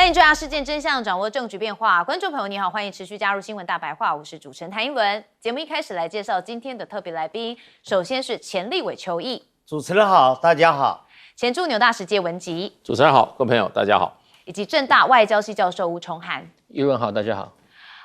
带你追查事件真相，掌握证据变化。观众朋友你好，欢迎持续加入新闻大白话，我是主持人谭英文。节目一开始来介绍今天的特别来宾，首先是前立委邱毅，主持人好，大家好。前驻纽大使谢文吉，主持人好，各位朋友大家好。以及政大外交系教授吴崇涵。英文好，大家好。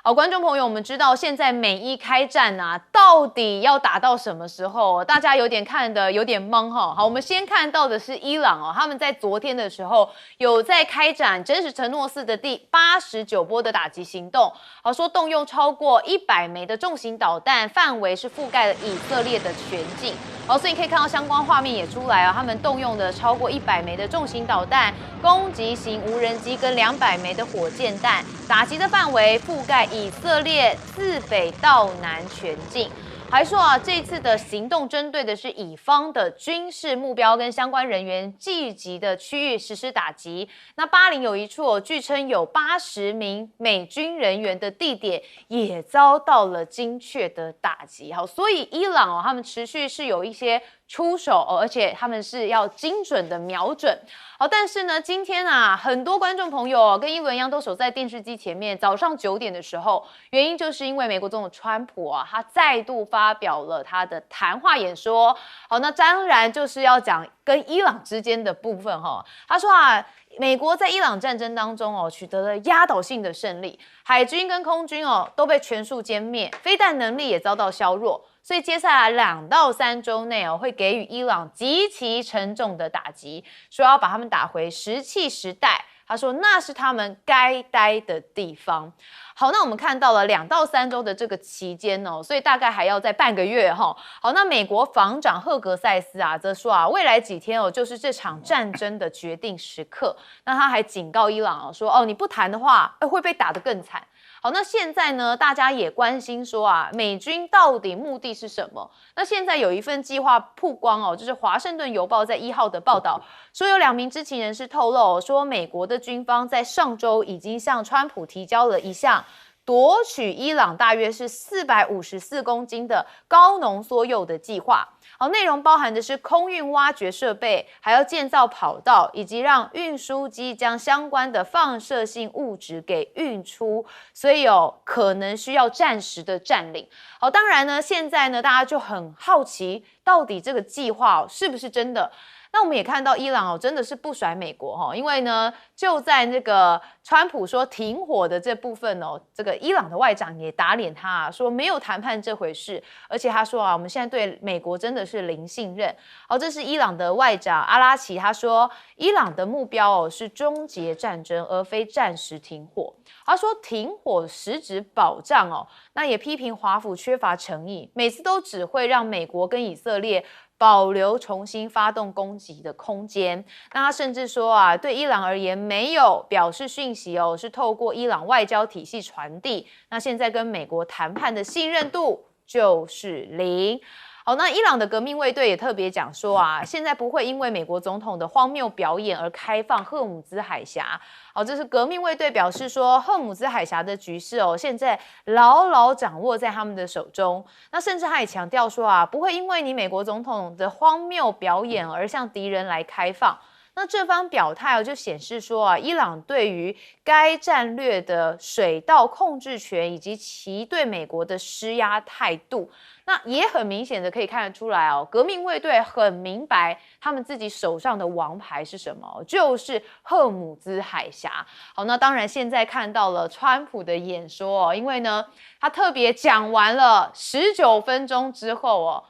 好，观众朋友，我们知道现在美伊开战啊，到底要打到什么时候？大家有点看的有点懵哈。好，我们先看到的是伊朗哦，他们在昨天的时候有在开展真实承诺4的第89波的打击行动。好，说动用超过100枚的重型导弹，范围是覆盖了以色列的全境。好，所以你可以看到相关画面也出来啊，他们动用的超过100枚的重型导弹、攻击型无人机跟200枚的火箭弹，打击的范围覆盖以色列自北到南全境。还说啊，这次的行动针对的是以方的军事目标跟相关人员聚集的区域实施打击。那巴林有一处据称有80名美军人员的地点也遭到了精确的打击。好，所以伊朗他们持续是有一些出手而且他们是要精准的瞄准。好，但是呢，今天啊，很多观众朋友跟英文一样都守在电视机前面，早上9点的时候，原因就是因为美国总统川普啊，他再度发表了他的谈话演说。好，那当然就是要讲跟伊朗之间的部分哈。他说啊，美国在伊朗战争当中取得了压倒性的胜利，海军跟空军都被全数歼灭，飞弹能力也遭到削弱。所以接下来2到3周内会给予伊朗极其沉重的打击，说要把他们打回石器时代。他说那是他们该待的地方。好，那我们看到了2到3周的这个期间所以大概还要在半个月哈。好，那美国防长赫格塞斯啊，则说啊，未来几天就是这场战争的决定时刻。那他还警告伊朗说你不谈的话，会被打得更惨。好，那现在呢，大家也关心说啊，美军到底目的是什么？那现在有一份计划曝光就是华盛顿邮报在1号的报道，说有2名知情人士透露说，美国的军方在上周已经向川普提交了一项夺取伊朗大约是454公斤的高浓缩铀的计划。好，内容包含的是空运挖掘设备，还要建造跑道，以及让运输机将相关的放射性物质给运出，所以可能需要暂时的占领。好，当然呢，现在呢，大家就很好奇，到底这个计划是不是真的？那我们也看到伊朗真的是不甩美国因为呢，就在那个川普说停火的这部分这个伊朗的外长也打脸他说没有谈判这回事，而且他说我们现在对美国真的是零信任。好，这是伊朗的外长阿拉奇，他说伊朗的目标是终结战争，而非暂时停火。他说停火实质保障那也批评华府缺乏诚意，每次都只会让美国跟以色列保留重新发动攻击的空间。那他甚至说啊，对伊朗而言没有表示讯息是透过伊朗外交体系传递。那现在跟美国谈判的信任度就是0。好，那伊朗的革命卫队也特别讲说啊，现在不会因为美国总统的荒谬表演而开放赫姆兹海峡。好，这是革命卫队表示说，赫姆兹海峡的局势现在牢牢掌握在他们的手中。那甚至他也强调说啊，不会因为你美国总统的荒谬表演而向敌人来开放。那这番表态就显示说啊，伊朗对于该战略的水道控制权以及其对美国的施压态度，那也很明显的可以看得出来革命卫队很明白他们自己手上的王牌是什么，就是赫姆兹海峡。好，那当然现在看到了川普的演说因为呢，他特别讲完了19分钟之后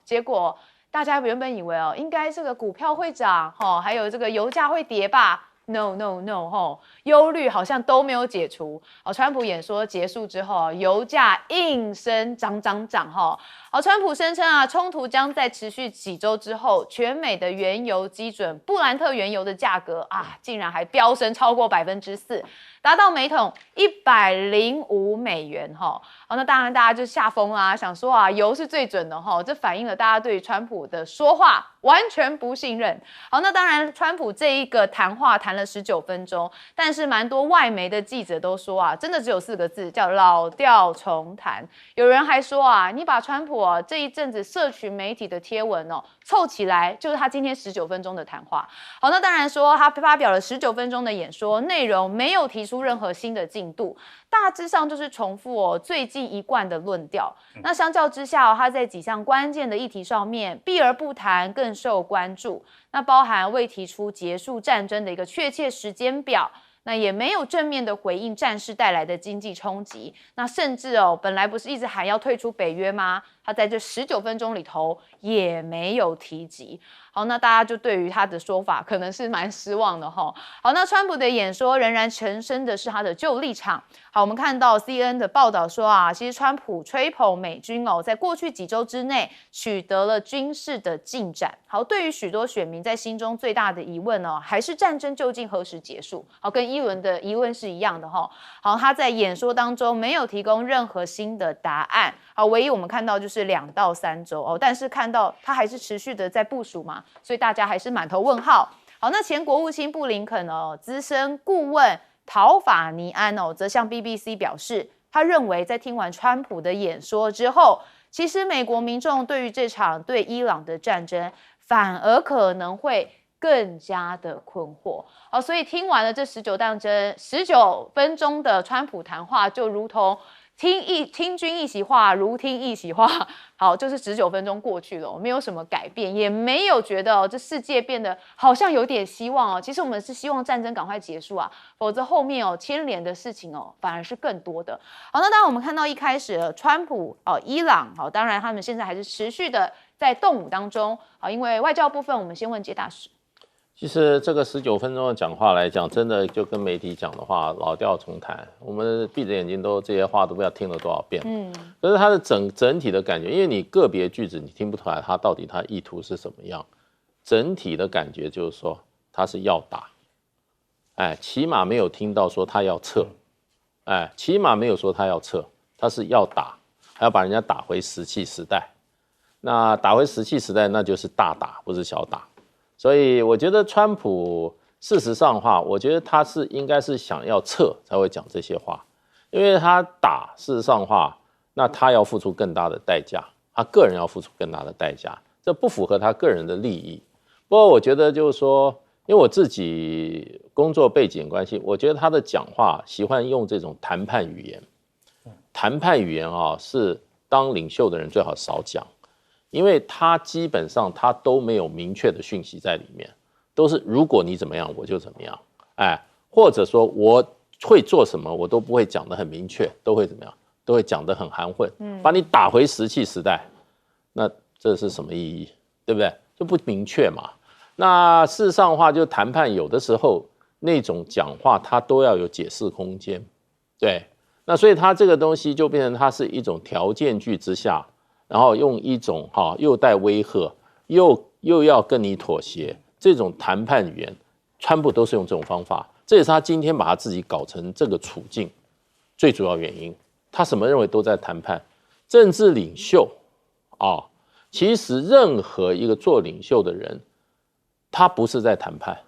结果大家原本以为应该这个股票会涨还有这个油价会跌吧。No 忧虑好像都没有解除。川普演说结束之后油价应声涨。川普声称啊，冲突将在持续几周之后，全美的原油基准布兰特原油的价格竟然还飙升超过4%，达到每桶$105。那当然大家就吓疯啦，想说油是最准的这反映了大家对川普的说话完全不信任。好，那当然川普这一个谈话谈谈了19分钟，但是蛮多外媒的记者都说啊，真的只有4个字，叫老调重弹。有人还说啊，你把川普这一阵子社群媒体的贴文凑起来，就是他今天19分钟的谈话。好，那当然说他发表了19分钟的演说，内容没有提出任何新的进度，大致上就是重复最近一贯的论调。那相较之下他在几项关键的议题上面避而不谈，更受关注。那包含未提出结束战争的一个确切时间表，那也没有正面的回应战事带来的经济冲击。那甚至本来不是一直喊要退出北约吗？他在这19分钟里头也没有提及。好，那大家就对于他的说法可能是蛮失望的齁。好，那川普的演说仍然呈现的是他的旧立场。好，我们看到 CNN 的报道说啊，其实川普吹捧美军在过去几周之内取得了军事的进展。好，对于许多选民在心中最大的疑问还是战争究竟何时结束？好，跟伊伦的疑问是一样的齁。好，他在演说当中没有提供任何新的答案。好，唯一我们看到就是2到3周但是看到他还是持续的在部署嘛，所以大家还是满头问号。好，那前国务卿布林肯资深顾问陶法尼安则向 BBC 表示，他认为在听完川普的演说之后，其实美国民众对于这场对伊朗的战争反而可能会更加的困惑。好，所以听完了这19分钟的川普谈话，就如同听君一席话，如听一席话。好，就是19分钟过去了，没有什么改变，也没有觉得这世界变得好像有点希望其实我们是希望战争赶快结束啊，否则后面牵连的事情反而是更多的。好，那当然我们看到一开始川普伊朗当然他们现在还是持续的在动武当中因为外交部分我们先问杰大使。其实这个19分钟的讲话来讲，真的就跟媒体讲的话老调重弹，我们闭着眼睛这些话都不知道听了多少遍。可是它的整体的感觉，因为你个别句子你听不出来它到底它意图是什么样，整体的感觉就是说他是要打，起码没有听到说他要撤，起码没有说他要撤，他是要打，还要把人家打回石器时代。那打回石器时代，那就是大打，不是小打。所以我觉得川普事实上的话，我觉得他是应该是想要撤才会讲这些话，因为他打事实上的话，那他要付出更大的代价，他个人要付出更大的代价，这不符合他个人的利益。不过我觉得就是说，因为我自己工作背景关系，我觉得他的讲话喜欢用这种谈判语言。谈判语言是当领袖的人最好少讲。因为他基本上他都没有明确的讯息在里面，都是如果你怎么样我就怎么样，或者说我会做什么我都不会讲得很明确，都会怎么样，都会讲得很含混，把你打回石器时代，那这是什么意义？对不对？就不明确嘛。那事实上的话，就谈判有的时候那种讲话它都要有解释空间，对。那所以它这个东西就变成它是一种条件句之下。然后用一种又带威吓，又要跟你妥协这种谈判语言，川普都是用这种方法，这也是他今天把他自己搞成这个处境最主要原因。他什么认为都在谈判，政治领袖其实任何一个做领袖的人，他不是在谈判，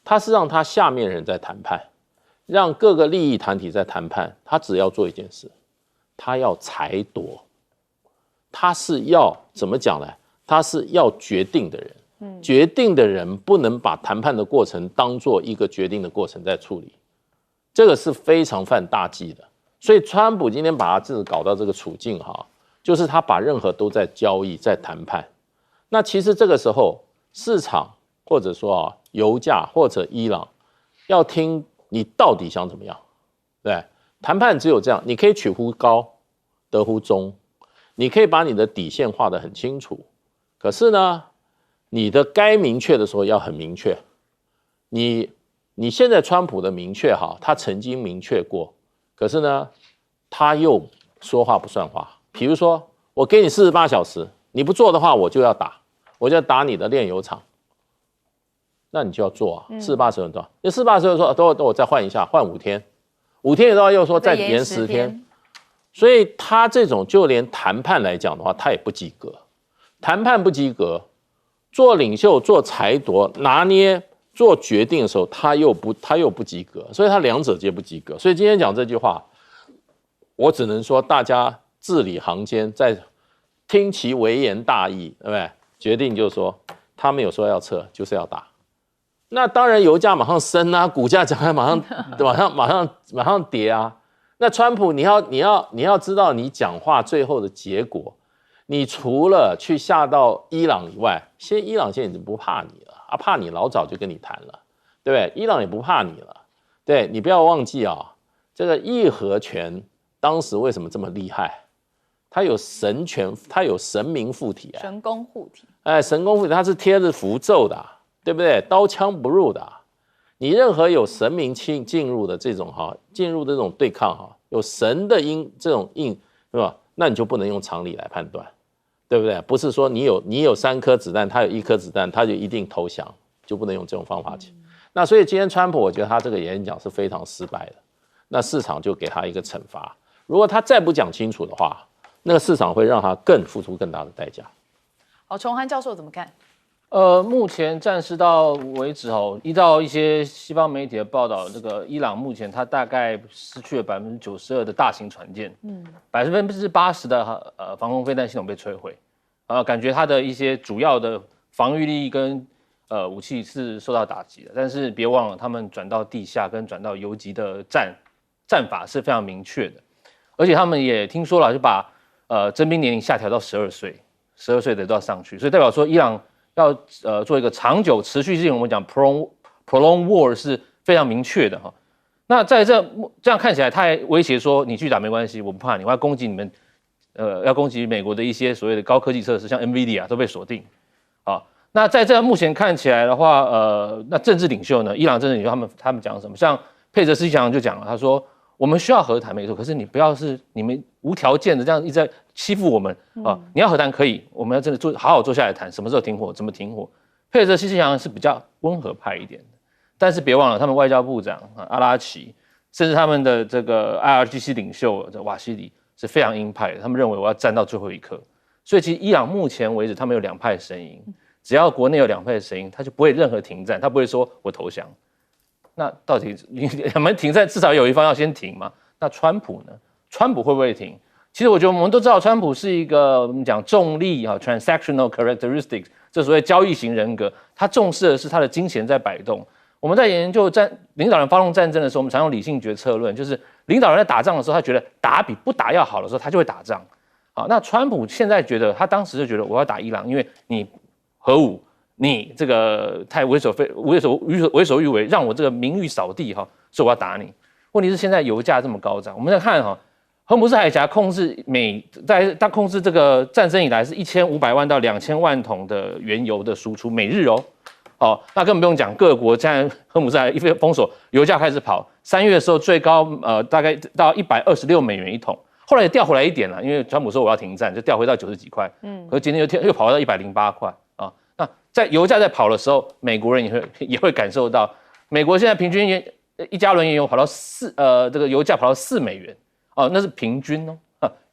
他是让他下面人在谈判，让各个利益团体在谈判。他只要做一件事，他要裁夺。他是要怎么讲呢？他是要决定的人，决定的人不能把谈判的过程当做一个决定的过程在处理，这个是非常犯大忌的。所以川普今天把他自己搞到这个处境就是他把任何都在交易，在谈判。那其实这个时候市场或者说油价或者伊朗要听你到底想怎么样，对，谈判只有这样，你可以取乎高，得乎中。你可以把你的底线画得很清楚，可是呢，你的该明确的时候要很明确。你现在川普的明确他曾经明确过，可是呢，他又说话不算话。比如说，我给你48小时，你不做的话，我就要打，我就要打你的炼油厂。那你就要做48小时多少？那48小时说都我再换一下，换5天，5天以后又说再延10天。所以他这种就连谈判来讲的话，他也不及格。谈判不及格，做领袖做裁夺，拿捏做决定的时候他又不及格，所以他两者皆不及格。所以今天讲这句话，我只能说大家字里行间在听其微言大义，对不对？决定就是说他没有说要撤，就是要打。那当然油价马上升啊，股价涨马上跌啊。那川普你要知道你讲话最后的结果，你除了去下到伊朗以外，伊朗现在已经不怕你了啊，怕你老早就跟你谈了，对不对？伊朗也不怕你了，对你不要忘记啊，这个义和拳当时为什么这么厉害？他有神权，他有神明附体，神功护体，神功附体，他是贴着符咒的，对不对？刀枪不入的。你任何有神明进入的这种进入这种对抗有神的这种对吧？那你就不能用常理来判断，对不对？不是说你有3颗子弹，他有1颗子弹，他就一定投降，就不能用这种方法去。那所以今天川普，我觉得他这个演讲是非常失败的，那市场就给他一个惩罚。如果他再不讲清楚的话，那个市场会让他付出更大的代价。好，崇涵教授怎么看？目前暂时到为止依照一些西方媒体的报道，这个伊朗目前它大概失去了92%的大型船舰，80%的防空飞弹系统被摧毁，感觉它的一些主要的防御力跟武器是受到打击的。但是别忘了，他们转到地下跟转到游击的战法是非常明确的，而且他们也听说了，就把征兵年龄下调到12岁的都要上去，所以代表说伊朗要做一个长久持续性，我们讲 prolong war 是非常明确的哈。那在这样看起来，他还威胁说你去打没关系，我不怕你，我要攻击你们，要攻击美国的一些所谓的高科技设施，像 NVIDIA 都被锁定。好，那在这目前看起来的话，那政治领袖呢，伊朗政治领袖他们讲什么？像佩泽斯基就讲了，他说我们需要和谈没错，可是你不要是你们无条件的这样一直在欺负我们啊！你要和谈可以，我们要真的好好坐下来谈，什么时候停火，怎么停火。佩泽斯基是比较温和派一点的，但是别忘了，他们外交部长阿拉奇，甚至他们的这个 IRGC 领袖瓦西里是非常鹰派的，他们认为我要战到最后一刻。所以其实伊朗目前为止，他们有2派声音，只要国内有2派声音，他就不会任何停战，他不会说我投降。那到底我们停战，至少有一方要先停嘛？那川普呢？川普会不会停？其实我觉得我们都知道，川普是一个我们讲重利transactional characteristics， 这所谓交易型人格，他重视的是他的金钱在摆动。我们在研究领导人发动战争的时候，我们常用理性决策论，就是领导人在打仗的时候，他觉得打比不打要好的时候，他就会打仗。好，那川普现在觉得，他当时就觉得我要打伊朗，因为你核武，你这个太为所欲为，让我这个名誉扫地所以我要打你。问题是现在油价这么高涨，我们再看荷姆斯海峡控制他控制这个战争以来是1500万到2000万桶的原油的输出每日那更不用讲各国现在荷姆斯海峡一封锁，油价开始跑。3月的时候最高大概到126美元一桶，后来也掉回来一点了，因为川普说我要停战，就掉回到90几块。可是今天又跑到108块啊。那在油价在跑的时候，美国人也会感受到，美国现在平均1加仑原油跑到这个油价跑到4美元那是平均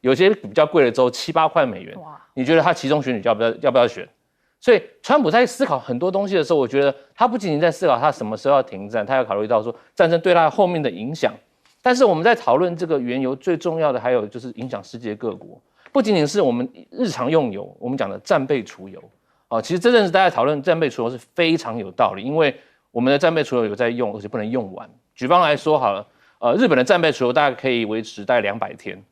有些比较贵的州7、8块美元。你觉得他其中选举要不要选？所以川普在思考很多东西的时候，我觉得他不仅仅在思考他什么时候要停战，他要考虑到说战争对他后面的影响。但是我们在讨论这个原油最重要的还有就是影响世界各国，不仅仅是我们日常用油，我们讲的战备储油其实真正是大家讨论战备储油是非常有道理，因为我们的战备储油有在用，而且不能用完。举方来说好了，日本的战备储油大概可以维持大概200天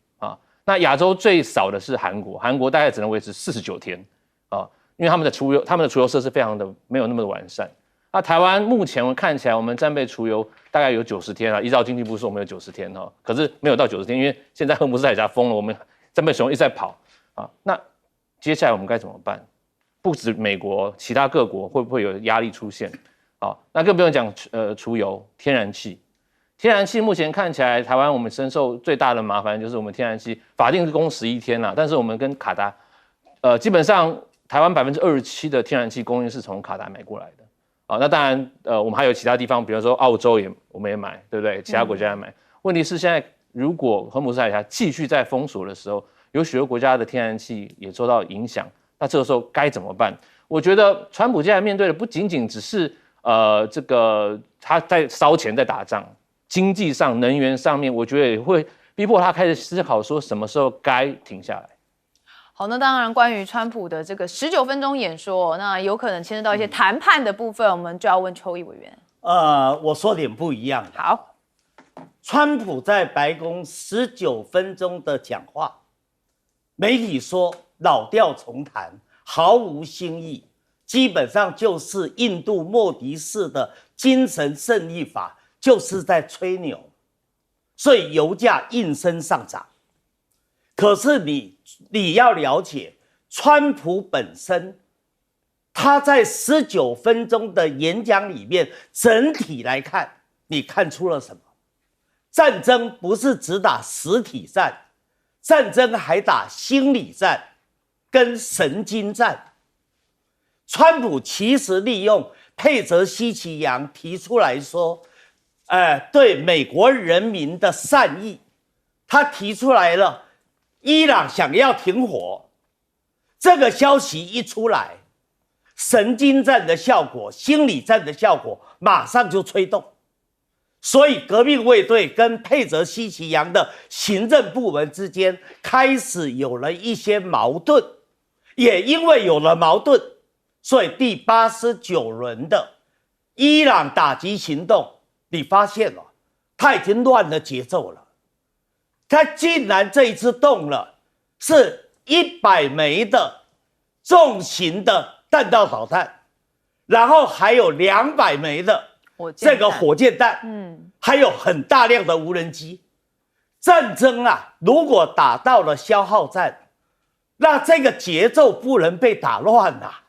那亚洲最少的是韩国大概只能维持49天因为他们的储油设施非常的没有那么的完善。那台湾目前看起来，我们战备储油大概有90天依照经济部说我们有90天可是没有到90天，因为现在荷姆斯海峡封了，我们战备储油一直在跑那接下来我们该怎么办？不止美国，其他各国会不会有压力出现？那更不用讲储油，天然气目前看起来，台湾我们深受最大的麻烦就是我们天然气法定是供11天但是我们跟卡达基本上台湾27%的天然气供应是从卡达买过来的那当然我们还有其他地方，比如说澳洲我们也买，对不对？其他国家也买。问题是现在如果荷姆斯海峡继续在封锁的时候，有许多国家的天然气也受到影响，那这个时候该怎么办？我觉得川普现在面对的不仅仅只是这个他在烧钱在打仗，经济上、能源上面，我觉得也会逼迫他开始思考说什么时候该停下来。好，那当然，关于川普的这个19分钟演说，那有可能牵涉到一些谈判的部分，我们就要问邱毅委员。我说点不一样的。好，川普在白宫19分钟的讲话，媒体说老调重弹，毫无新意，基本上就是印度莫迪式的精神胜利法，就是在吹牛，所以油价应声上涨。可是你要了解，川普本身，他在19分钟的演讲里面，整体来看，你看出了什么？战争不是只打实体战，战争还打心理战跟神经战。川普其实利用佩泽西奇扬提出来说，对美国人民的善意，他提出来了。伊朗想要停火，这个消息一出来，神经战的效果、心理战的效果马上就吹动，所以革命卫队跟佩泽西奇扬的行政部门之间开始有了一些矛盾，也因为有了矛盾，所以第89轮的伊朗打击行动，你发现了，他已经乱了节奏了。他竟然这一次动了，是100枚的重型的弹道导弹，然后还有200枚的这个火箭弹，还有很大量的无人机。战争啊，如果打到了消耗战，那这个节奏不能被打乱啊。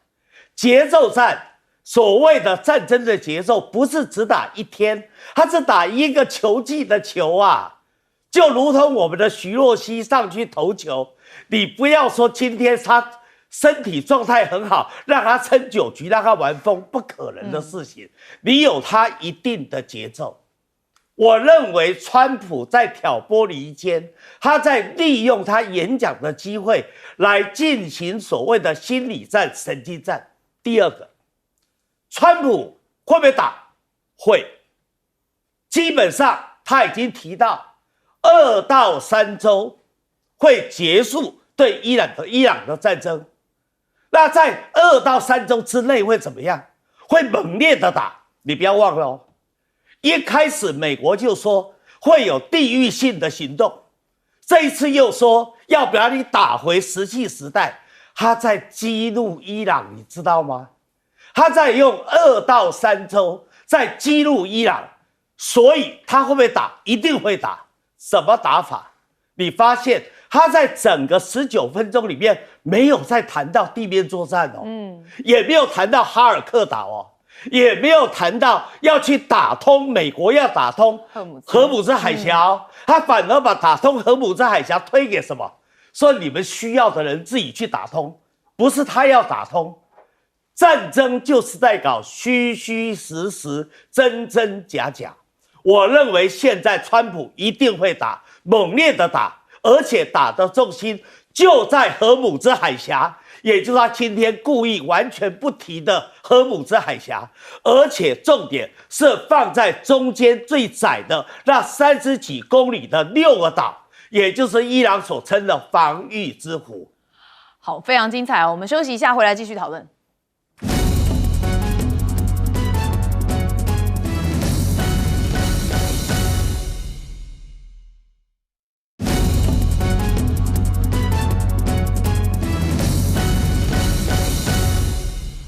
节奏战，所谓的战争的节奏，不是只打一天，它是打一个球季的球啊。就如同我们的徐若曦上去投球，你不要说今天他身体状态很好，让他撑9局，让他玩疯，不可能的事情。你有他一定的节奏。我认为川普在挑拨离间，他在利用他演讲的机会来进行所谓的心理战、神经战。第二个，川普会不会打？会。基本上他已经提到。2到3周会结束对伊朗的战争，那在2到3周之内会怎么样？会猛烈的打，你不要忘了哦。一开始美国就说会有地域性的行动，这一次又说要把你打回石器时代，他在激怒伊朗，你知道吗？他在用2到3周在激怒伊朗，所以他会不会打？一定会打。什么打法？你发现他在整个19分钟里面没有再谈到地面作战哦，也没有谈到哈尔克岛哦，也没有谈到要去打通美国要打通荷姆兹海峡，他反而把打通荷姆兹海峡推给什么？说你们需要的人自己去打通，不是他要打通。战争就是在搞虚虚实实、真真假假。我认为现在川普一定会打，猛烈的打，而且打的重心就在荷姆兹海峡，也就是他今天故意完全不提的荷姆兹海峡，而且重点是放在中间最窄的那30几公里的6个岛，也就是伊朗所称的防御之湖。好，非常精彩哦！我们休息一下，回来继续讨论。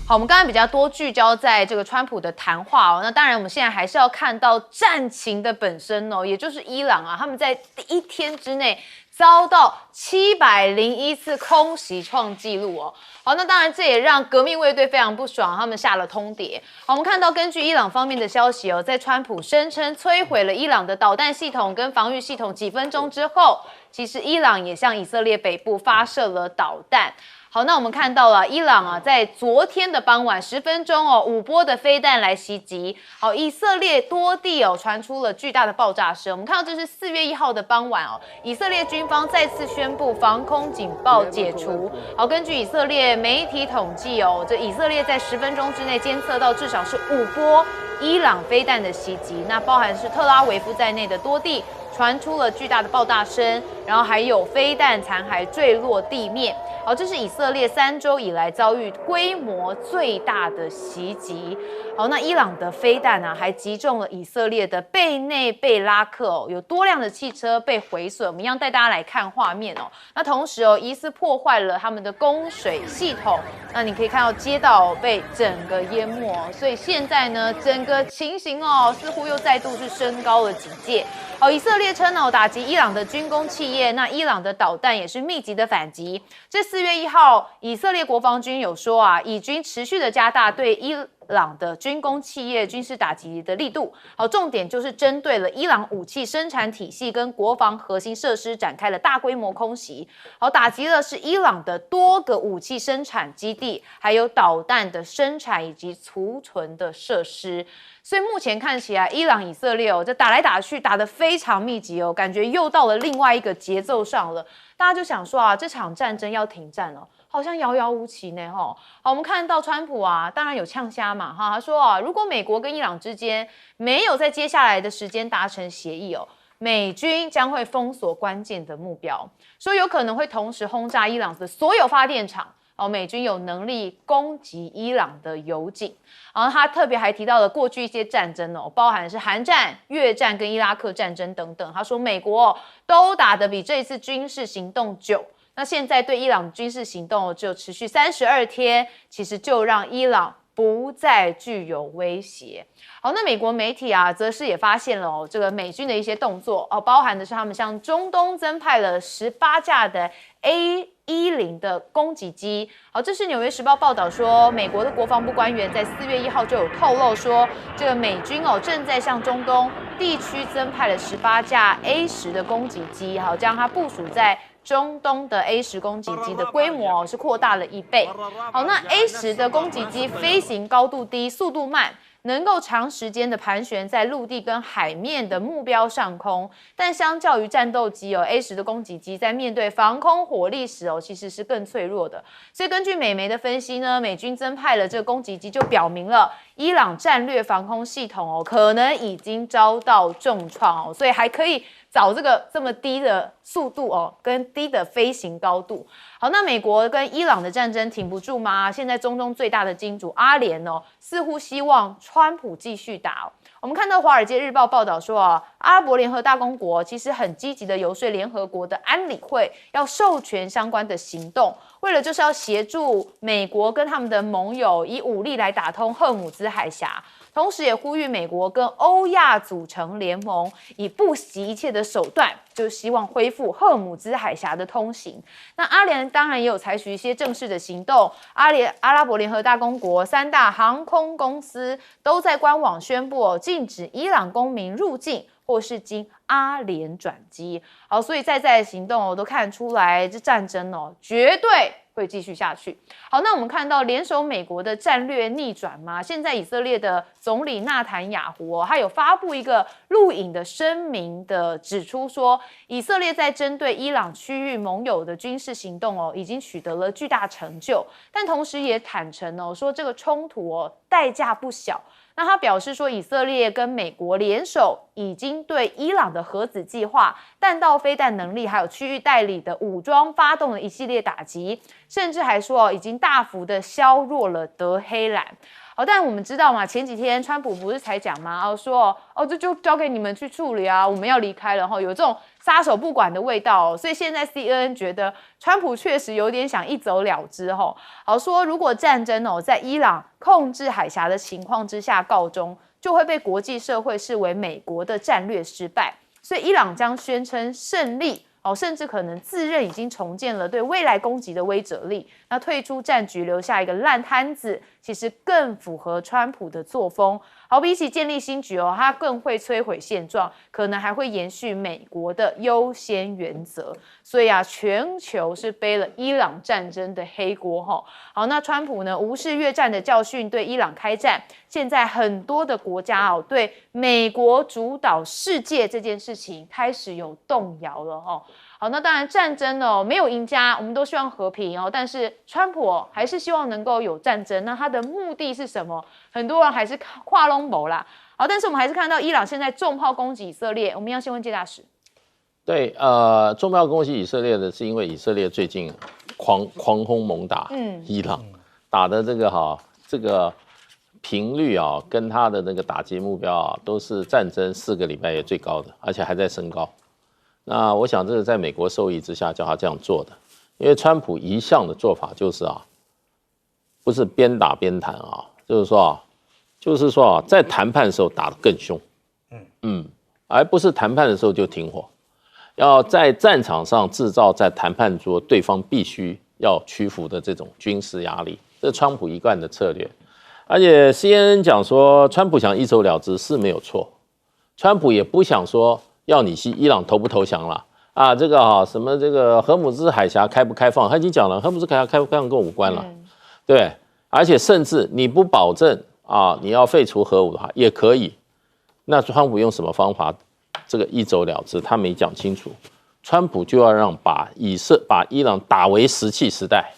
好，我们刚才比较多聚焦在这个川普的谈话哦，那当然我们现在还是要看到战情的本身哦，也就是伊朗啊，他们在第1天之内遭到701次空袭创纪录哦。好，那当然这也让革命卫队非常不爽，他们下了通牒。好，我们看到根据伊朗方面的消息哦，在川普声称摧毁了伊朗的导弹系统跟防御系统几分钟之后，其实伊朗也向以色列北部发射了导弹。好，那我们看到了伊朗啊，在昨天的傍晚10分钟哦，5波的飞弹来袭击。好，以色列多地哦传出了巨大的爆炸声。我们看到这是4月1号的傍晚哦，以色列军方再次宣布防空警报解除。好，根据以色列媒体统计哦，这以色列在10分钟之内监测到至少是5波伊朗飞弹的袭击，那包含是特拉维夫在内的多地传出了巨大的爆炸声，然后还有飞弹残骸坠落地面。好，这是以色列3周以来遭遇规模最大的袭击。好，那伊朗的飞弹啊，还击中了以色列的贝内贝拉克哦，有多辆的汽车被毁损。我们一样带大家来看画面哦。那同时哦，疑似破坏了他们的供水系统。那你可以看到街道被整个淹没，所以现在呢，整个情形哦，似乎又再度是升高了警戒。好，以色列称打击伊朗的军工企业，那伊朗的导弹也是密集的反击。这4月1号，以色列国防军有说啊，以军持续的加大对伊朗的军工企业军事打击的力度。好，重点就是针对了伊朗武器生产体系跟国防核心设施展开了大规模空袭。好，打击了是伊朗的多个武器生产基地，还有导弹的生产以及储存的设施。所以目前看起来，伊朗、以色列这打来打去打得非常密集哦，感觉又到了另外一个节奏上了。大家就想说啊，这场战争要停战了，好像遥遥无期呢哈。好，我们看到川普啊，当然有呛虾嘛哈，他说啊，如果美国跟伊朗之间没有在接下来的时间达成协议哦，美军将会封锁关键的目标，说有可能会同时轰炸伊朗的所有发电厂。美军有能力攻击伊朗的油井，然后他特别还提到了过去一些战争哦，包含是韩战、越战跟伊拉克战争等等。他说美国都打得比这一次军事行动久，那现在对伊朗军事行动只有持续32天，其实就让伊朗不再具有威胁。好，那美国媒体啊，则是也发现了这个美军的一些动作哦，包含的是他们向中东增派了18架的 A-10的攻击机。好，这是《纽约时报》报道说，美国的国防部官员在4月1号就有透露说，这个美军正在向中东地区增派了18架 A-10的攻击机，好，将它部署在中东的 A-10攻击机的规模是扩大了1倍。好，那 A-10的攻击机飞行高度低，速度慢，能够长时间的盘旋在陆地跟海面的目标上空，但相较于战斗机A-10的攻击机在面对防空火力时其实是更脆弱的。所以根据美媒的分析呢，美军增派了这个攻击机，就表明了伊朗战略防空系统可能已经遭到重创所以还可以找这么低的速度跟低的飞行高度。好，那美国跟伊朗的战争挺不住吗？现在中东最大的金主阿联似乎希望川普继续打。我们看到《华尔街日报》报道说阿拉伯联合大公国其实很积极的游说联合国的安理会要授权相关的行动，为了就是要协助美国跟他们的盟友以武力来打通荷姆兹海峡。同时也呼吁美国跟欧亚组成联盟，以不惜一切的手段，就希望恢复荷姆兹海峡的通行。那阿联当然也有采取一些正式的行动，阿拉伯联合大公国3大航空公司都在官网宣布禁止伊朗公民入境或是经阿联转机。好，所以在的行动都看出来，这战争绝对会继续下去。好，那我们看到联手美国的战略逆转吗？现在以色列的总理纳坦雅胡他有发布一个录影的声明的指出说，以色列在针对伊朗区域盟友的军事行动已经取得了巨大成就，但同时也坦诚说这个冲突代价不小。那他表示说，以色列跟美国联手已经对伊朗的核子计划、弹道飞弹能力还有区域代理的武装发动了一系列打击，甚至还说已经大幅的削弱了德黑兰。好，但我们知道嘛，前几天川普不是才讲吗？说这就交给你们去处理啊，我们要离开了有这种撒手不管的味道所以现在 CNN 觉得川普确实有点想一走了之好，说如果战争在伊朗控制海峡的情况之下告终，就会被国际社会视为美国的战略失败，所以伊朗将宣称胜利甚至可能自认已经重建了对未来攻击的威慑力。那退出战局，留下一个烂摊子，其实更符合川普的作风。好，比起建立新局哦，他更会摧毁现状，可能还会延续美国的优先原则。所以啊，全球是背了伊朗战争的黑锅哈。好，那川普呢，无视越战的教训，对伊朗开战。现在很多的国家哦，对美国主导世界这件事情开始有动摇了哈。好，那当然战争哦没有赢家，我们都希望和平哦，但是川普哦还是希望能够有战争。那他的目的是什么？很多人还是跨龙谋啦。好，但是我们还是看到伊朗现在重炮攻击以色列。我们要先问介大使。对，重炮攻击以色列的是因为以色列最近狂轰猛打伊朗，打的这个频率啊，跟他的那个打击目标啊，都是战争4个礼拜也最高的，而且还在升高。那我想这是在美国授意之下叫他这样做的，因为川普一向的做法就是啊，不是边打边谈啊，就是说啊，在谈判的时候打得更凶，而不是谈判的时候就停火，要在战场上制造在谈判桌对方必须要屈服的这种军事压力，这是川普一贯的策略。而且 CNN 讲说，川普想一走了之是没有错，川普也不想说要你伊朗投不投降了啊，这个什么这个荷姆兹海峡开不开放，他已经讲了，荷姆兹海峡开不开放跟我无关了，对，而且甚至你不保证啊，你要废除核武的话也可以，那川普用什么方法这个一走了之？他没讲清楚，川普就要让把伊朗打回石器时代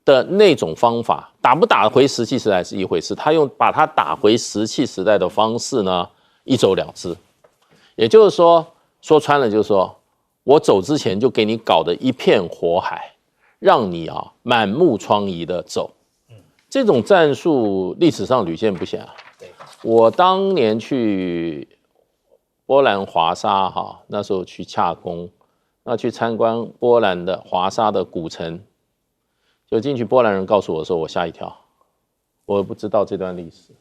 的那种方法，打不打回石器时代是一回事，他用把它打回石器时代的方式呢一走了之。也就是说穿了就是说，我走之前就给你搞得一片火海，让你啊满目疮痍的走。这种战术历史上屡见不鲜啊。我当年去波兰华沙那时候去洽公，那去参观波兰的华沙的古城，就进去，波兰人告诉我说，我吓一跳，我不知道这段历史。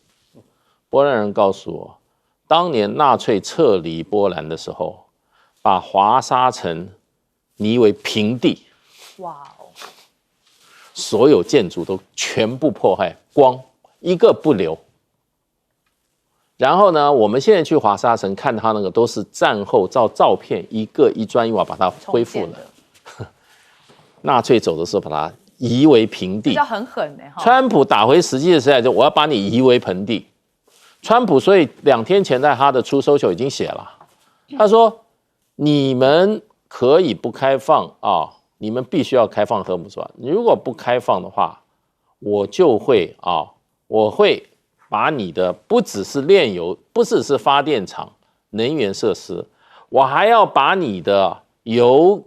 波兰人告诉我，当年纳粹撤离波兰的时候，把华沙城夷为平地，哇哦，所有建筑都全部破坏光，一个不留。然后呢，我们现在去华沙城看它那个都是战后照照片一个一砖一瓦把它恢复了。纳粹走的时候把它夷为平地，比较很狠川普打回实际的时代，就我要把你夷为盆地。川普所以2天前在他的出搜球已经写了，他说你们可以不开放啊，你们必须要开放核武是吧？你如果不开放的话，我就会我会把你的不只是炼油，不只是发电厂、能源设施，我还要把你的油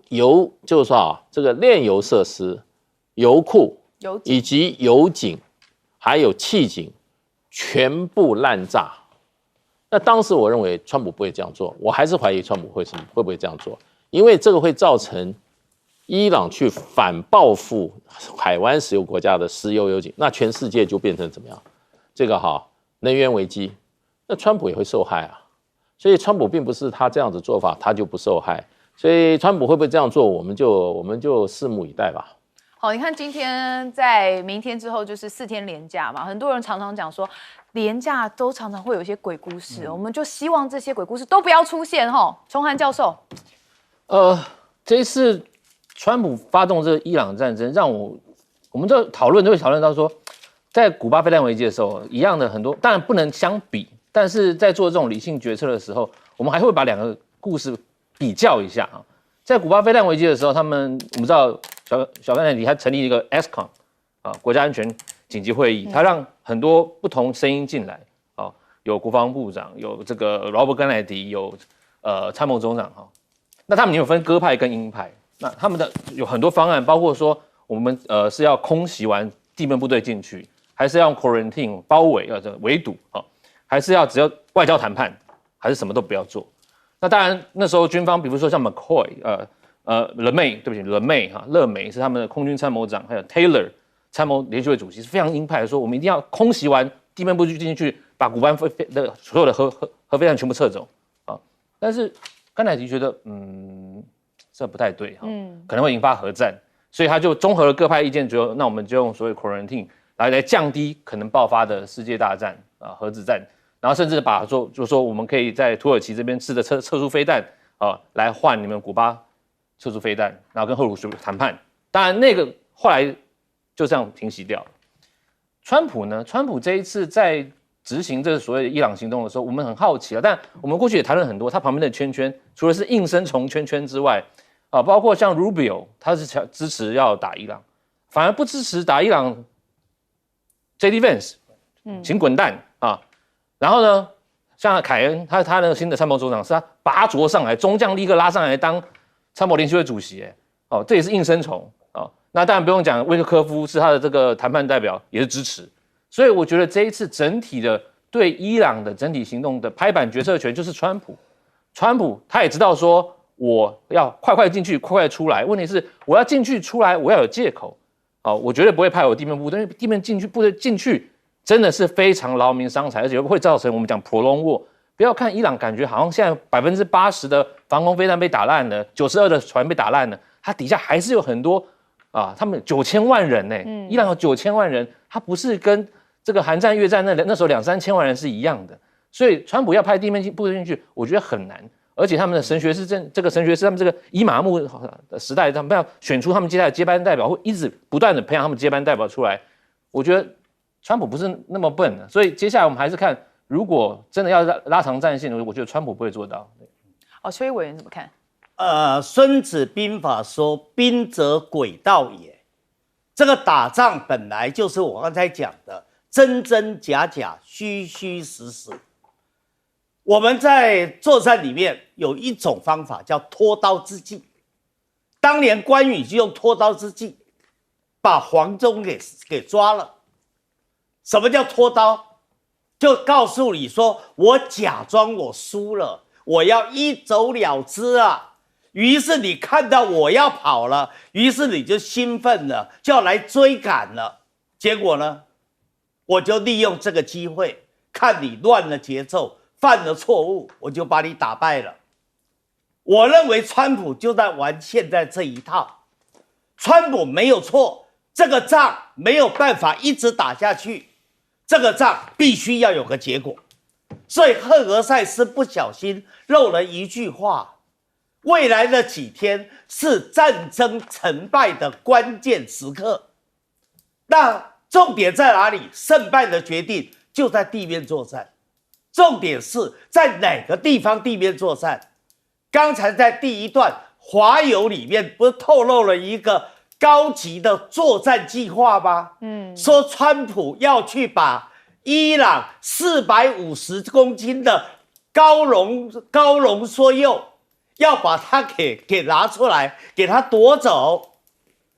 就是说这个炼油设施、油库以及油井还有气井全部滥炸。那当时我认为川普不会这样做，我还是怀疑川普会不会这样做，因为这个会造成伊朗去反报复海湾石油国家的石油油井，那全世界就变成怎么样？这个能源危机，那川普也会受害啊。所以川普并不是他这样子做法他就不受害，所以川普会不会这样做，我们就拭目以待吧。好，你看今天在明天之后就是4天连假嘛，很多人常常讲说连假都常常会有一些鬼故事，我们就希望这些鬼故事都不要出现哈。崇涵教授，这一次川普发动这个伊朗战争，让我们就会讨论到说，在古巴飞弹危机的时候，一样的很多，当然不能相比，但是在做这种理性决策的时候，我们还会把2个故事比较一下啊。在古巴飞弹危机的时候，我们知道小甘乃迪他成立一个 ESCOM 国家安全紧急会议，他让很多不同声音进来有国防部长，有这个劳勃甘乃迪，有参谋总长那他们有分鸽派跟鹰派，那他们的有很多方案，包括说我们是要空袭完地面部队进去，还是要用 quarantine 包围围堵还是要只要外交谈判，还是什么都不要做。那当然那时候军方，比如说像 McCoy 勒梅是他们的空军参谋长，还有 Taylor 参谋联席会主席是非常鹰派的，说我们一定要空袭完地面部队进去，把古巴的所有的核飞弹全部撤走但是甘乃迪觉得这不太对可能会引发核战。所以他就综合了各派意见之后，那我们就用所谓 quarantine 来降低可能爆发的世界大战啊核子战，然后甚至就说我们可以在土耳其这边试的测速飞弹啊来换你们古巴测速飞弹，然后跟赫鲁雪夫谈判。当然那个后来就这样平息掉了。川普呢？川普这一次在执行这个所谓的伊朗行动的时候，我们很好奇啊。但我们过去也谈论很多，他旁边的圈圈，除了是应声虫圈圈之外，啊，包括像 Rubio， 他是支持要打伊朗，反而不支持打伊朗 JD Vance， 请滚蛋啊！然后呢，像凯恩，他那个新的参谋总长是他拔擢上来，中将立刻拉上来当参谋联席会主席，哦，这也是应声虫啊。那当然不用讲，威克科夫是他的这个谈判代表，也是支持。所以我觉得这一次整体的对伊朗的整体行动的拍板决策权就是川普。川普他也知道说，我要快进去，快出来。问题是我要进去出来，我要有借口。哦，我绝对不会派我地面部队，因为地面部队进去真的是非常劳民伤财，而且会造成我们讲 prolong war。不要看伊朗，感觉好像现在80%的防空飞弹被打烂了，92%的船被打烂了，它底下还是有很多。啊，他们9000万人呢，伊朗有9000万人，他不是跟这个韩战、越战那时候2、3千万人是一样的，所以川普要派地面部队进去，我觉得很难。而且他们的神学士这个神学士，他们这个伊玛目的时代，他们要选出他们接下来接班代表，会一直不断的培养他们接班代表出来。我觉得川普不是那么笨的，所以接下来我们还是看，如果真的要拉长战线，我觉得川普不会做到。哦，邱毅委员怎么看？孙子兵法说“兵者诡道也”，这个打仗本来就是我刚才讲的真真假假、虚虚实实。我们在作战里面有一种方法叫拖刀之计，当年关羽就用拖刀之计把黄忠给抓了。什么叫拖刀？就告诉你说，我假装我输了，我要一走了之啊。于是你看到我要跑了，于是你就兴奋了，就要来追赶了。结果呢，我就利用这个机会，看你乱了节奏，犯了错误，我就把你打败了。我认为川普就在玩现在这一套。川普没有错，这个仗没有办法一直打下去，这个仗必须要有个结果。所以赫俄塞斯不小心漏了一句话。未来的几天是战争成败的关键时刻，那重点在哪里？胜败的决定就在地面作战，重点是在哪个地方地面作战？刚才在第一段华友里面不是透露了一个高级的作战计划吗？说川普要去把伊朗450公斤的高浓缩铀要把它给拿出来，给它夺走。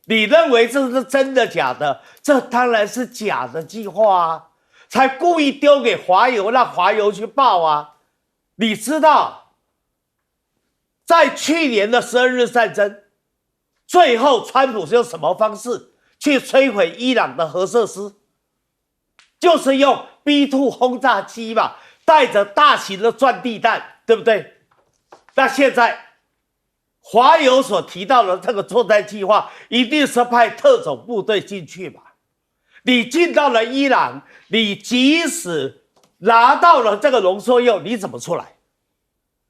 你认为这是真的假的？这当然是假的计划啊，才故意丢给华友，让华友去报啊。你知道，在去年的12日战争，最后川普是用什么方式去摧毁伊朗的核设施？就是用 B2 轰炸机嘛，带着大型的钻地弹，对不对？那现在华友所提到的这个作战计划，一定是派特种部队进去嘛？你进到了伊朗，你即使拿到了这个浓缩铀，你怎么出来？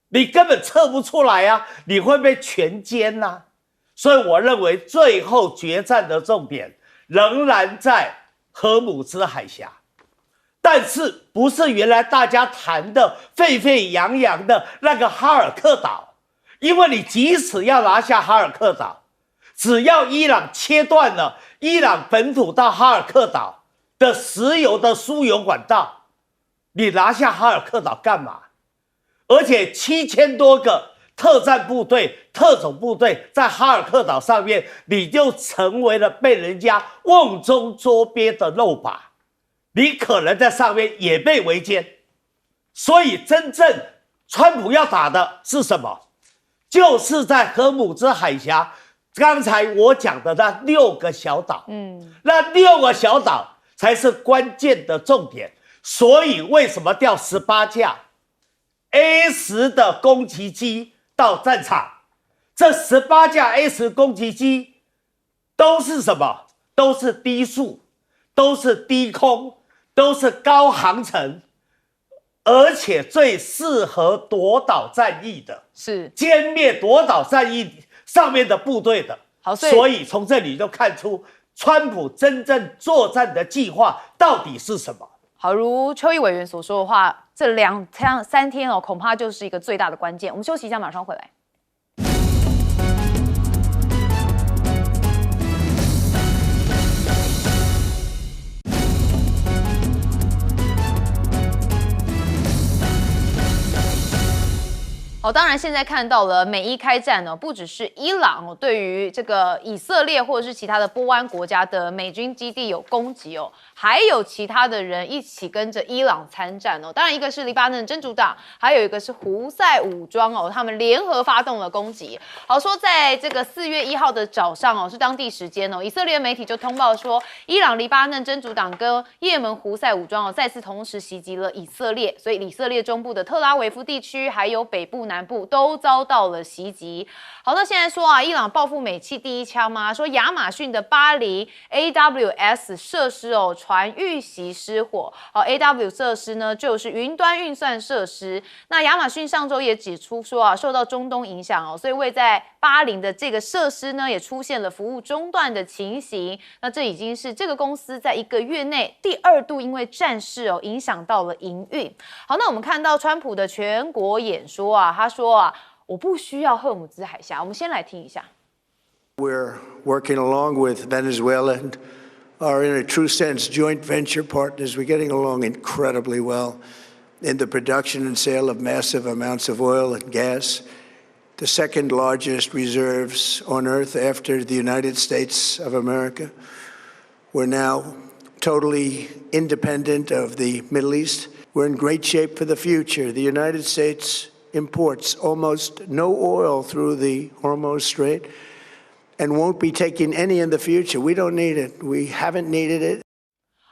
你根本测不出来啊！你会被全歼啊！所以我认为最后决战的重点仍然在荷姆兹海峡。但是不是原来大家谈的沸沸扬扬的那个哈尔克岛？因为你即使要拿下哈尔克岛，只要伊朗切断了伊朗本土到哈尔克岛的石油的输油管道，你拿下哈尔克岛干嘛？而且7000多个特战部队、特种部队在哈尔克岛上面，你就成为了被人家瓮中捉鳖的肉靶。你可能在上面也被围歼，所以真正川普要打的是什么？就是在荷姆兹海峡，刚才我讲的那6个小岛，那6个小岛才是关键的重点。所以为什么调18架 A10的攻击机到战场？这18架 A10攻击机都是什么？都是低速，都是低空，都是高航程，而且最适合夺岛战役的，是歼灭夺岛战役上面的部队的。好，所以从这里就看出川普真正作战的计划到底是什么。好，如邱毅委员所说的话，这3天哦，恐怕就是一个最大的关键。我们休息一下，马上回来。当然现在看到了美伊开战呢，不只是伊朗对于这个以色列或者是其他的波湾国家的美军基地有攻击还有其他的人一起跟着伊朗参战当然一个是黎巴嫩真主党，还有一个是胡塞武装他们联合发动了攻击。好，说在这个4月1号的早上是当地时间以色列媒体就通报说，伊朗黎巴嫩真主党跟也门胡塞武装再次同时袭击了以色列，所以以色列中部的特拉维夫地区还有北部南部都遭到了袭击。好，那现在说伊朗报复美气第一枪吗？说亚马逊的巴黎 AWS 设施传遇袭失火。AWS 设施呢就是云端运算设施。那亚马逊上周也指出说受到中东影响所以位在巴林的这个设施呢也出现了服务中断的情形。那这已经是这个公司在1个月内第2度因为战事影响到了营运。好，那我们看到川普的全国演说他说我不需要赫姆兹海峡。我们先来听一下。We're working along with Venezuela and are in a true sense joint venture partners. We're getting along incredibly well in the production and sale of massive amounts of oil and gas, the second largest reserves on earth after the United States of America. We're now totally independent of the Middle East. We're in great shape for the future. The United States imports almost no oil through the Hormuz Strait and won't be taking any in the future. We don't need it. We haven't needed it.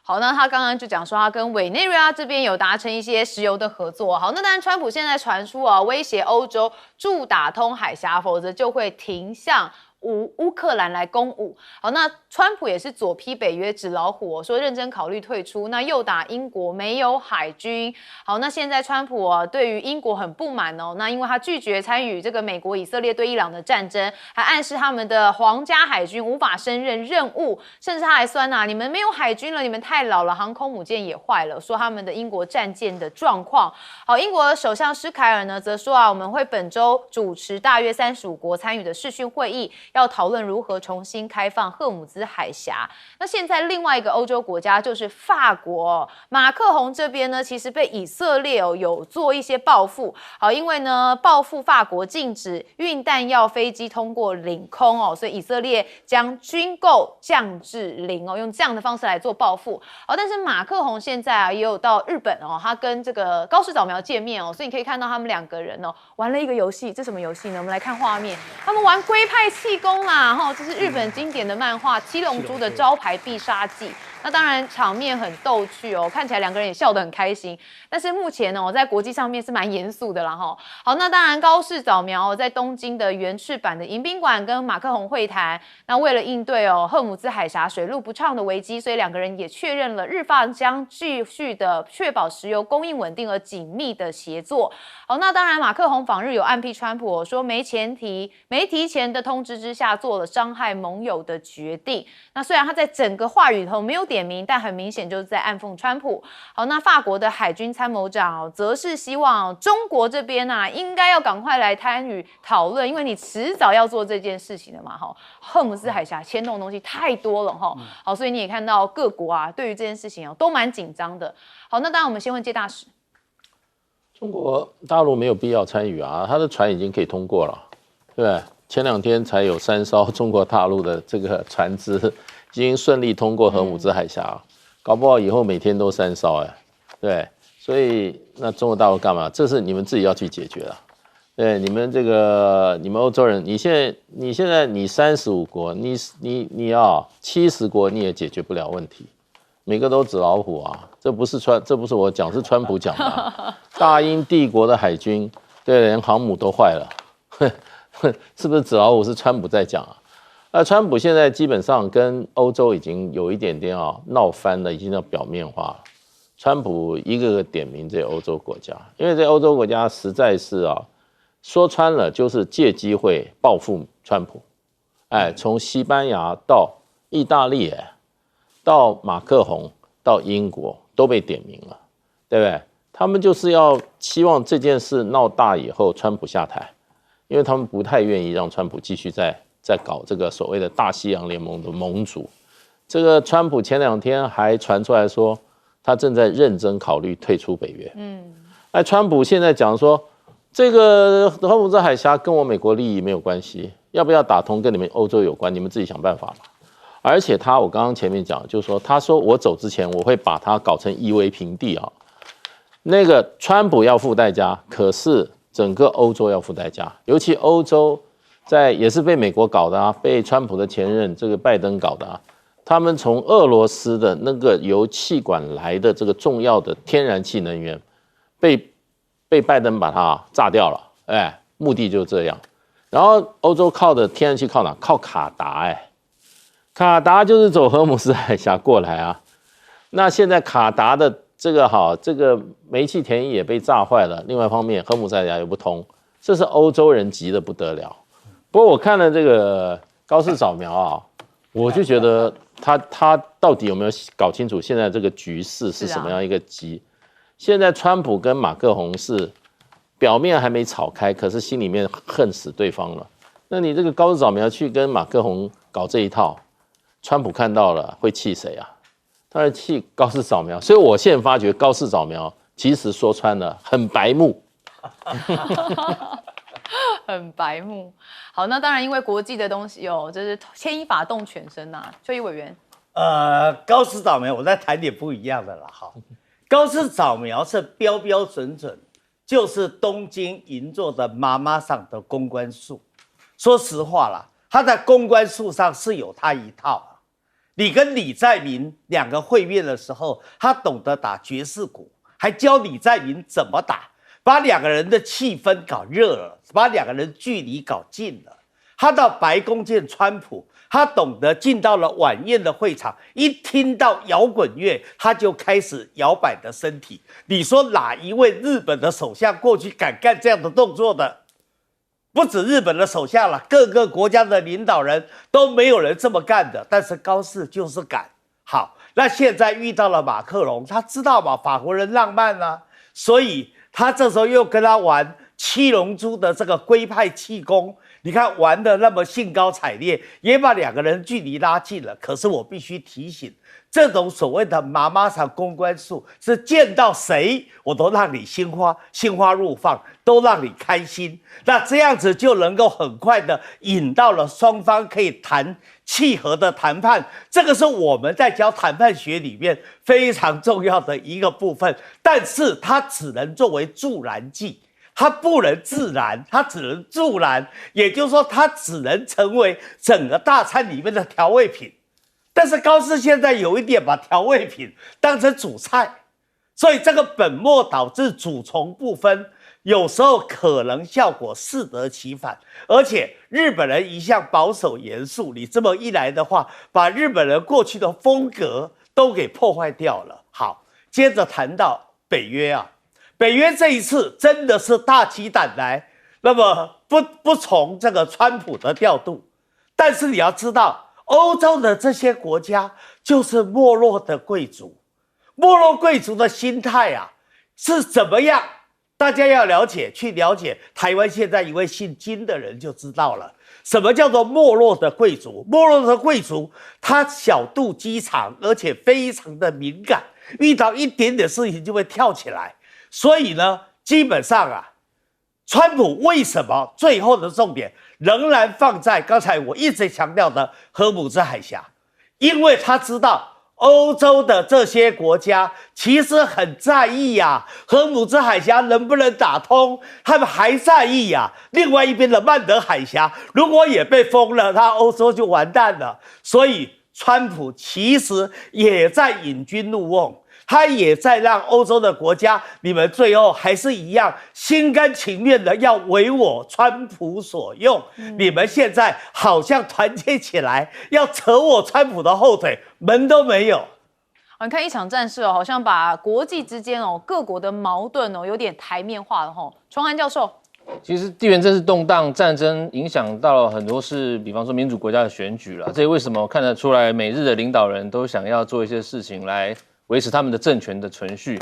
好，那他刚刚就讲说他跟委内瑞拉这边有达成一些石油的合作。好，那当然川普现在传出威胁欧洲驻打通海峡，否则就会停向乌克兰来攻武。好，那川普也是左批北约纸老虎说认真考虑退出。那又打英国没有海军。好，那现在川普对于英国很不满那因为他拒绝参与这个美国以色列对伊朗的战争，还暗示他们的皇家海军无法胜任任务，甚至他还酸你们没有海军了，你们太老了，航空母舰也坏了，说他们的英国战舰的状况。好，英国首相施凯尔呢则说我们会本周主持大约35国参与的视讯会议，要讨论如何重新开放赫姆兹海峡。那现在另外一个欧洲国家就是法国，马克宏这边呢其实被以色列有做一些报复。好，因为呢报复法国禁止运弹药飞机通过领空所以以色列将军购降至0用这样的方式来做报复。但是马克宏现在也有到日本他跟这个高市早苗见面所以你可以看到他们2个人玩了一个游戏。这什么游戏呢？我们来看画面，他们玩龟派气功啦这是日本经典的漫画《七龙珠》的招牌必杀技。那当然场面很逗趣看起来2个人也笑得很开心。但是目前在国际上面是蛮严肃的啦好，那当然高市早苗在东京的原赤坂的迎宾馆跟马克宏会谈。那为了应对赫姆兹海峡水路不畅的危机，所以2个人也确认了日法将继续的确保石油供应稳定而紧密的协作。好，那当然马克宏访日有暗批川普说没提前的通知之下做了伤害盟友的决定。那虽然他在整个话语里头没有点名，但很明显就是在暗讽川普。好，那法国的海军参谋长则是希望中国这边应该要赶快来参与讨论，因为你迟早要做这件事情的嘛赫姆兹海峡牵动的东西太多了好，所以你也看到各国对于这件事情都蛮紧张的。好，那当然我们先问介大使，中国大陆没有必要参与他的船已经可以通过了，对不对？前2天才有3艘中国大陆的这个船只已经顺利通过荷姆兹海峡，搞不好以后每天都3艘对，所以那中国大陆干嘛？这是你们自己要去解决的。对，你们欧洲人，你现在你35国，你70国你也解决不了问题，每个都纸老虎这不是我讲，是川普讲的大英帝国的海军，对，连航母都坏了，是不是纸老虎？是川普在讲川普现在基本上跟欧洲已经有一点点闹翻了，已经要表面化了。川普一个个点名这些欧洲国家，因为这欧洲国家实在是说穿了就是借机会报复川普。从西班牙到意大利，到马克宏，到英国都被点名了，对不对？他们就是要希望这件事闹大以后，川普下台，因为他们不太愿意让川普继续在搞这个所谓的大西洋联盟的盟主。这个川普前2天还传出来说，他正在认真考虑退出北约。川普现在讲说，这个荷姆兹海峡跟我美国利益没有关系，要不要打通跟你们欧洲有关，你们自己想办法嘛。而且我刚刚前面讲，就是说，他说我走之前我会把它搞成夷为平地那个川普要付代价，可是整个欧洲要付代价，尤其欧洲也是被美国搞的被川普的前任这个拜登搞的他们从俄罗斯的那个由气管来的这个重要的天然气能源被拜登把它炸掉了，目的就是这样。然后欧洲靠的天然气靠哪？靠卡达，卡达就是走荷姆斯海峡过来那现在卡达的这个煤气田野也被炸坏了，另外一方面荷姆斯海峡又不通，这是欧洲人急得不得了。不过我看了这个高市早苗我就觉得他到底有没有搞清楚现在这个局势是什么样一个局？现在川普跟马克宏是表面还没吵开，可是心里面恨死对方了。那你这个高市早苗去跟马克宏搞这一套，川普看到了会气谁当然气高市早苗。所以我现在发觉高市早苗其实说穿了很白目。很白目。好，那当然因为国际的东西就是牵一发动全身邱毅委员。高市早苗，我再谈点不一样的啦高市早苗是标标准准，就是东京银座的妈妈桑的公关术。说实话啦，他在公关术上是有他一套你跟李在明2个会面的时候，他懂得打爵士鼓，还教李在明怎么打，把2个人的气氛搞热了，把2个人距离搞近了。他到白宫见川普，他懂得进到了晚宴的会场，一听到摇滚乐，他就开始摇摆的身体。你说哪一位日本的首相过去敢干这样的动作的？不止日本的首相了，各个国家的领导人都没有人这么干的，但是高市就是敢。好，那现在遇到了马克龙，他知道嘛，法国人浪漫所以他这时候又跟他玩七龙珠的这个龟派气功，你看玩的那么兴高采烈，也把2个人距离拉近了。可是我必须提醒，这种所谓的妈妈桑公关术，是见到谁我都让你心花怒放，都让你开心。那这样子就能够很快的引到了双方可以谈契合的谈判，这个是我们在教谈判学里面非常重要的一个部分。但是它只能作为助燃剂，它不能自燃，它只能助燃，也就是说它只能成为整个大餐里面的调味品。但是高市现在有一点把调味品当成主菜，所以这个本末倒置，主从不分，有时候可能效果适得其反。而且日本人一向保守严肃，你这么一来的话，把日本人过去的风格都给破坏掉了。好，接着谈到北约北约这一次真的是大起胆来，那么不从这个川普的调度。但是你要知道，欧洲的这些国家就是没落的贵族，没落贵族的心态是怎么样？大家要了解，去了解台湾现在一位姓金的人就知道了，什么叫做没落的贵族？没落的贵族，他小肚鸡肠，而且非常的敏感，遇到一点点事情就会跳起来。所以呢，基本上川普为什么最后的重点仍然放在刚才我一直强调的荷姆兹海峡？因为他知道欧洲的这些国家其实很在意荷姆兹海峡能不能打通，他们还在意另外一边的曼德海峡如果也被封了，那欧洲就完蛋了。所以川普其实也在引军入瓮，他也在让欧洲的国家，你们最后还是一样心甘情愿的要为我川普所用。你们现在好像团结起来要扯我川普的后腿，门都没有。你看一场战事好像把国际之间各国的矛盾有点台面化了崇涵教授。其实地缘政治动荡，战争影响到了很多是，比方说民主国家的选举了。这也为什么看得出来，美日的领导人都想要做一些事情来维持他们的政权的存续。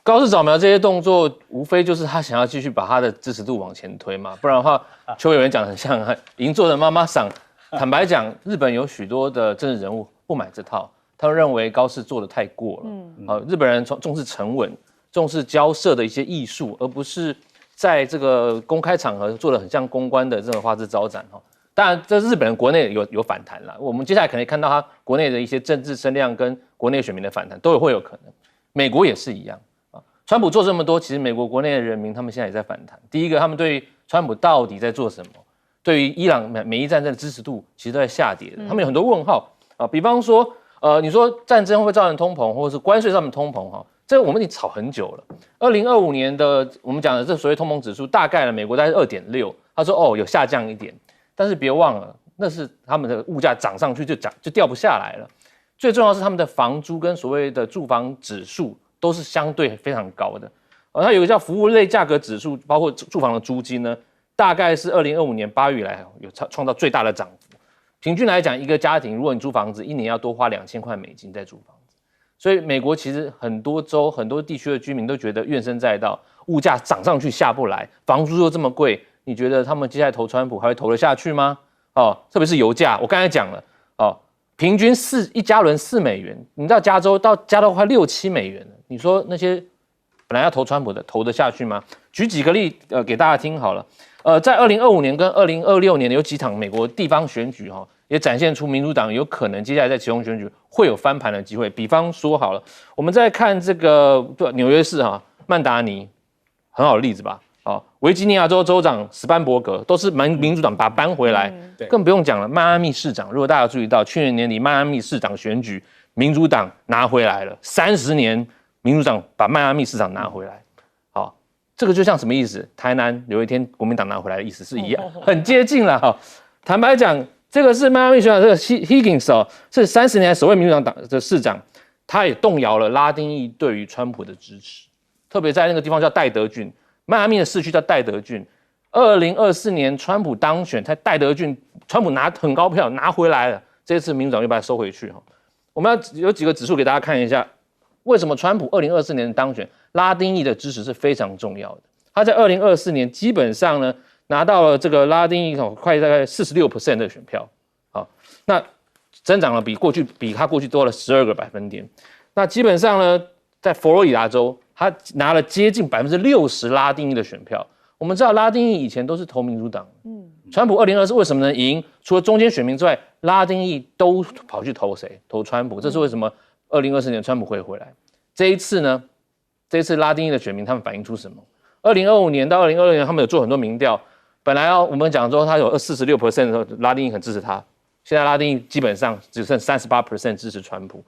高市早苗这些动作，无非就是他想要继续把他的支持度往前推嘛，不然的话，邱委员讲得很像银座的妈妈桑。坦白讲，日本有许多的政治人物不买这套，他们认为高市做得太过了。日本人重视沉稳，重视交涉的一些艺术，而不是在这个公开场合做得很像公关的这种花枝招展当然，这日本人国内有反弹啦。我们接下来可能看到他国内的一些政治声量跟国内选民的反弹都会有可能。美国也是一样川普做这么多，其实美国国内的人民他们现在也在反弹。第一个，他们对川普到底在做什么，对于伊朗美伊战争的支持度其实都在下跌的，他们有很多问号比方说你说战争会不会造成通膨，或者是关税上面通膨这个我们已经吵很久了。2025年的我们讲的这所谓通膨指数，大概美国大概是2.6，他说有下降一点，但是别忘了那是他们的物价涨上去就掉不下来了。最重要是他们的房租跟所谓的住房指数都是相对非常高的它有一个叫服务类价格指数，包括住房的租金呢，大概是2025年8月以来有创造最大的涨幅。平均来讲，一个家庭如果你租房子，一年要多花$2000在租房子。所以美国其实很多州、很多地区的居民都觉得怨声载道，物价涨上去下不来，房租又这么贵，你觉得他们接下来投川普还会投得下去吗？特别是油价，我刚才讲了平均1加仑$4，你到加州加到快6、7美元了，你说那些本来要投川普的投得下去吗？举几个例给大家听好了。在2025年跟2026年有几场美国地方选举也展现出民主党有可能接下来在其中选举会有翻盘的机会。比方说好了，我们再看这个纽约市曼达尼，很好的例子吧。维吉尼亚州州长史班伯格都是民主党把他搬回来，更不用讲了。迈阿密市长，如果大家有注意到，去年年底迈阿密市长选举，民主党拿回来了，30年民主党把迈阿密市长拿回来。这个就像什么意思？台南有一天国民党拿回来的意思是一样，很接近了坦白讲，这个是迈阿密市长这个 Higgins 是30年来首位民主党的市长，他也动摇了拉丁裔对于川普的支持，特别在那个地方叫戴德郡，迈阿密的市区叫戴德郡。2024年川普当选，在戴德郡，川普拿很高票拿回来了，这次民主党又把它收回去我们要有几个指数给大家看一下，为什么川普2024年当选，拉丁裔的支持是非常重要的。他在2024年基本上呢拿到了这个拉丁裔快大概46% 的选票，那增长了比他过去多了12个百分点。那基本上呢，在佛罗里达州，他拿了接近60%拉丁裔的选票。我们知道拉丁裔以前都是投民主党，川普2024为什么能赢？除了中间选民之外，拉丁裔都跑去投谁？投川普，这是为什么？2024年川普会回来。这一次呢，拉丁裔的选民他们反映出什么？2025年到2026年，他们有做很多民调，本来我们讲说他有46% 的时候，拉丁裔很支持他，现在拉丁裔基本上只剩38% 支持川普。